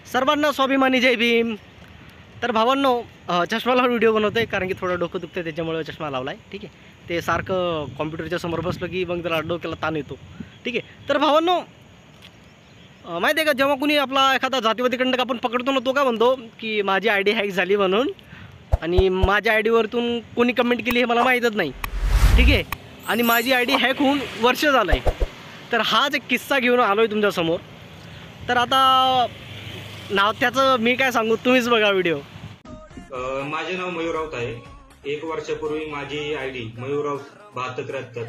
सर्वांना स्वाभिमानी जय भीम। तर भावांनो, चष्माला व्हिडिओ बनवतोय कारण की थोडं डोकं दुखतं त्याच्यामुळे चष्मा लावला आहे। ठीक आहे, ते सारखं कॉम्प्युटरच्या समोर बसलं की मग त्याला डोक्याला ताण येतो। ठीक आहे, तर भावांनो, माहिती आहे का, जेव्हा कुणी आपला एखादा जातीवादी कंटक आपण पकडतो ना, तो काय म्हणतो की माझी आय डी हॅक झाली म्हणून, आणि माझ्या आय डीवरतून कोणी कमेंट केली हे मला माहीतच नाही। ठीक आहे, आणि माझी आय डी हॅक होऊन वर्ष झालं आहे। तर हाच एक किस्सा घेऊन आलो आहे तुमच्यासमोर। तर आता नाव त्याचं मी काय सांगू, तुम्हीच बघा व्हिडिओ। माझे नाव मयूर राऊत आहे। 1 वर्षापूर्वी माझी आय डी मयूर राऊत 7273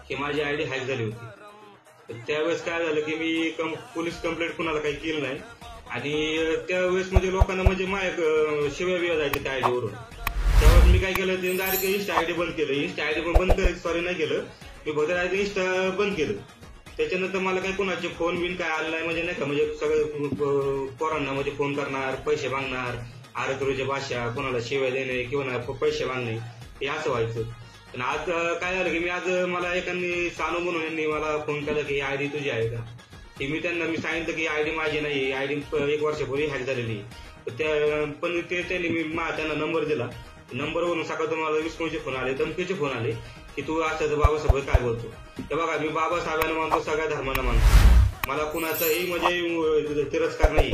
ही माझी आय डी हॅक झाली होती। त्यावेळेस काय झालं की मी पोलीस कंप्लेंट कुणाला काही केलं नाही, आणि त्यावेळेस म्हणजे लोकांना म्हणजे माझ्या शिव्या बिव्या जायच्या त्या आय डीवरून। त्यावेळेस मी काय केलं, ते डायरेक्ट इन्स्टा आय डी बंद केलं। इन्स्टा आय डी पण बंद नाही केलं मी, फक्त डायरेक्ट इन्स्टा बंद केलं। त्याच्यानंतर मला काही कोणाचे फोन बिन काय आलं नाही, म्हणजे नाही का, म्हणजे सगळं पोरांना म्हणजे फोन करणार, पैसे मागणार, आरतुरीच्या भाषा, कोणाला शिवाय देणे किंवा पैसे मागणे, हे असं व्हायचं। पण आज काय झालं की मला एकाने सानू म्हणून यांनी मला फोन केला की आयडी तुझी आहे का, की मी सांगितलं की आयडी माझी नाही, आयडी 1 वर्षापूर्वी हॅक झालेली। पण त्यांनी त्यांना नंबर दिला। नंबरवरून सकाळ तुम्हाला विष्णूचे फोन आले, धमकीचे फोन आले की तू असं बाबासाहेब काय बोलतो। ते बघा, मी बाबासाहेबांना मानतो, सगळ्या धर्मांना मानतो, मला कुणाचाही म्हणजे तिरस्कार नाही।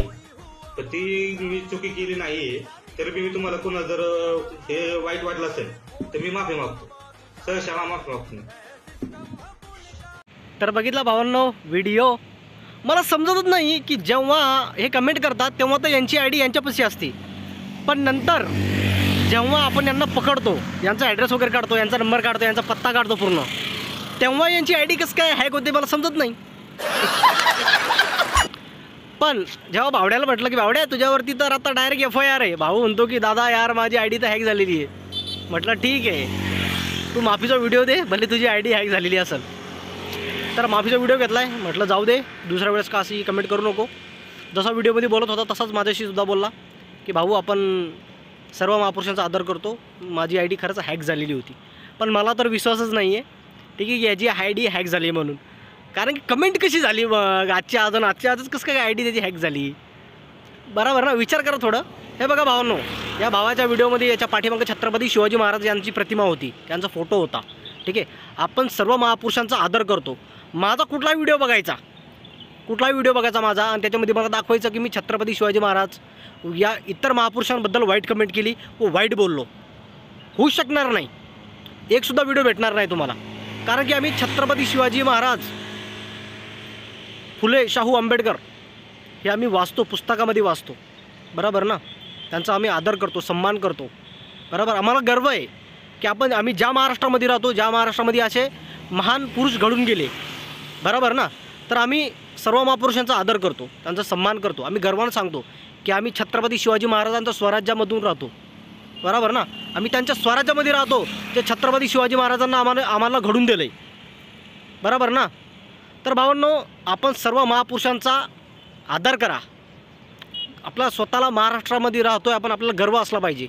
तर ती मी चुकी केली नाहीये, तरी मी तुम्हाला पुन्हा जर हे वाईट वाटलं असेल तर मी माफी मागतो, सहसा माफी मागतो। तर बघितला भावांनो व्हिडिओ, मला समजतच नाही की जेव्हा हे कमेंट करतात तेव्हा तर यांची आय डी यांच्यापाशी असते, पण नंतर जेव्हा आपण यांना पकडतो, यांचा ॲड्रेस वगैरे काढतो, यांचा नंबर काढतो, यांचा पत्ता काढतो पूर्ण, तेव्हा यांची आय डी कसं काय हॅक होते मला समजत नाही। पण जेव्हा भावड्याला म्हटलं की भावड्या तुझ्यावरती तर आता डायरेक्ट FIR आहे, भाऊ म्हणतो की दादा यार माझी आय डी तर हॅक झालेली आहे। म्हटलं ठीक आहे, तू माफीचा व्हिडिओ दे, भले तुझी आय डी हॅक झालेली असेल। तर माफीचा व्हिडिओ घेतला आहे, म्हटलं जाऊ दे, दुसऱ्या वेळेस का अशी कमेंट करू नको। जसा व्हिडिओमध्ये बोलत होता तसाच माझ्याशी सुद्धा बोलला की भाऊ आपण सर्व महापुरुषांचा आदर करतो, माझी आय डी खरंच हॅक झालेली होती। पण मला तर विश्वासच नाही आहे ठीक आहे याची आय डी हॅक झाली म्हणून, कारण की कमेंट कशी झाली मग आजच्या आजच कसं काय आय डी त्याची हॅक झाली, बरोबर ना? विचार करा थोडं। हे बघा भावांनो, या भावाच्या व्हिडिओमध्ये याच्या पाठीमागे छत्रपती शिवाजी महाराज यांची प्रतिमा होती, त्यांचा फोटो होता। ठीक आहे, आपण सर्व महापुरुषांचा आदर करतो। माझा कुठलाही व्हिडिओ बघायचा माझा, आणि त्याच्यामध्ये मला दाखवायचं की मी छत्रपती शिवाजी महाराज या इतर महापुरुषांबद्दल वाईट कमेंट केली व वाईट बोललो, होऊ शकणार नाही। एकसुद्धा व्हिडिओ भेटणार नाही तुम्हाला, कारण की आम्ही छत्रपती शिवाजी महाराज, फुले शाहू आंबेडकर हे आम्ही वाचतो, पुस्तकामध्ये वाचतो, बरोबर ना? त्यांचा आम्ही आदर करतो, सन्मान करतो, बरोबर। आम्हाला गर्व आहे की आम्ही ज्या महाराष्ट्रामध्ये राहतो, ज्या महाराष्ट्रामध्ये असे महान पुरुष घडून गेले, बरोबर ना? तर आम्ही सर्व महापुरुषांचा आदर करतो, त्यांचा सन्मान करतो। आम्ही गर्वानं सांगतो की आम्ही छत्रपती शिवाजी महाराजांच्या स्वराज्यामधून राहतो, बरोबर ना? आम्ही त्यांच्या स्वराज्यामध्ये राहतो, जे छत्रपती शिवाजी महाराजांना आम्हाला घडून दिलं आहे, बरोबर ना? तर भावांनो, आपण सर्व महापुरुषांचा आदर करा। आपला स्वतःला महाराष्ट्रामध्ये राहतोय आपण, आपल्याला गर्व असला पाहिजे।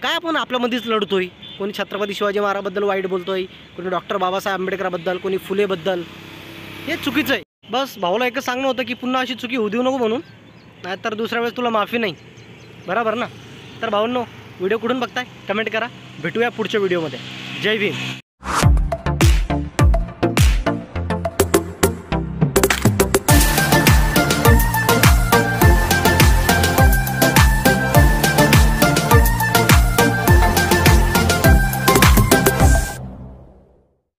काय आपण आपल्यामध्येच लढतोय, कोणी छत्रपती शिवाजी महाराजांबद्दल वाईट बोलतोय, कोणी डॉक्टर बाबासाहेब आंबेडकराबद्दल, कोणी फुलेबद्दल, हे चुकीचं आहे। बस भाऊला एकच सांगणं होतं की पुन्हा अशी चुकी होऊ देऊ नको म्हणून, नाहीतर दुसऱ्या वेळेस तुला माफी नाही, बरोबर ना? तर भावांनो, व्हिडिओ कुठून बघताय कमेंट करा, भेटूया पुढच्या व्हिडिओमध्ये। जय भीम।